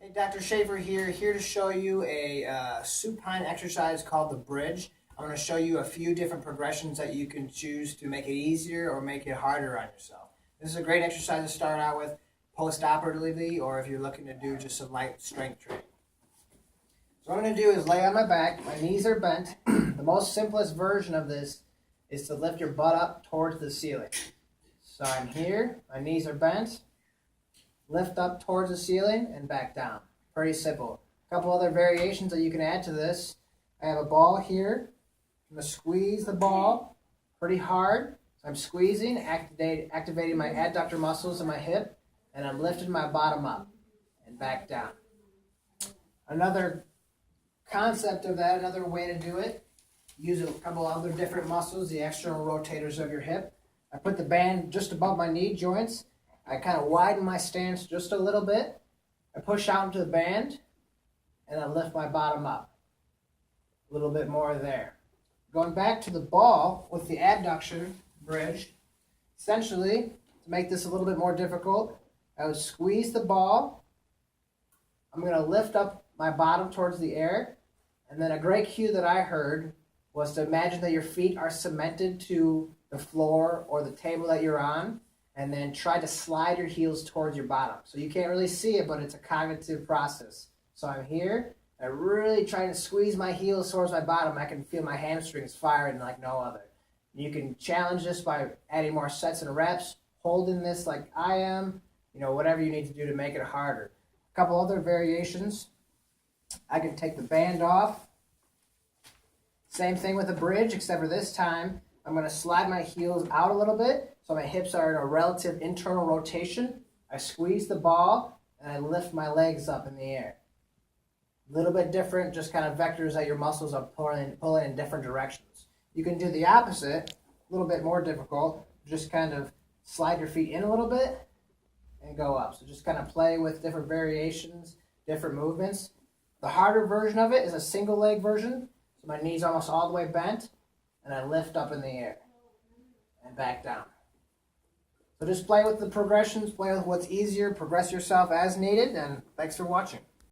Hey, Dr. Shafer here to show you a supine exercise called the bridge. I'm going to show you a few different progressions that you can choose to make it easier or make it harder on yourself. This is a great exercise to start out with post-operatively, or if you're looking to do just some light strength training. So what I'm going to do is lay on my back, my knees are bent. The most simplest version of this is to lift your butt up towards the ceiling. So I'm here, my knees are bent. Lift up towards the ceiling and back down. Pretty simple. A couple other variations that you can add to this. I have a ball here. I'm going to squeeze the ball pretty hard. So I'm squeezing, activating my adductor muscles in my hip, and I'm lifting my bottom up and back down. Another concept of that, another way to do it, use a couple other different muscles, the external rotators of your hip. I put the band just above my knee joints. I kind of widen my stance just a little bit. I push out into the band, and I lift my bottom up. A little bit more there. Going back to the ball with the abduction bridge, essentially, to make this a little bit more difficult, I would squeeze the ball. I'm going to lift up my bottom towards the air, and then a great cue that I heard was to imagine that your feet are cemented to the floor or the table that you're on, and then try to slide your heels towards your bottom. So you can't really see it, but it's a cognitive process. So I'm here, I'm really trying to squeeze my heels towards my bottom. I can feel my hamstrings firing like no other. You can challenge this by adding more sets and reps, holding this like I am, whatever you need to do to make it harder. A couple other variations. I can take the band off. Same thing with the bridge, except for this time, I'm going to slide my heels out a little bit so my hips are in a relative internal rotation. I squeeze the ball and I lift my legs up in the air. A little bit different, just kind of vectors that your muscles are pulling in different directions. You can do the opposite, a little bit more difficult. Just kind of slide your feet in a little bit and go up. So just kind of play with different variations, different movements. The harder version of it is a single leg version. So my knees almost all the way bent. And I lift up in the air and back down. So just play with the progressions, play with what's easier, progress yourself as needed, and thanks for watching.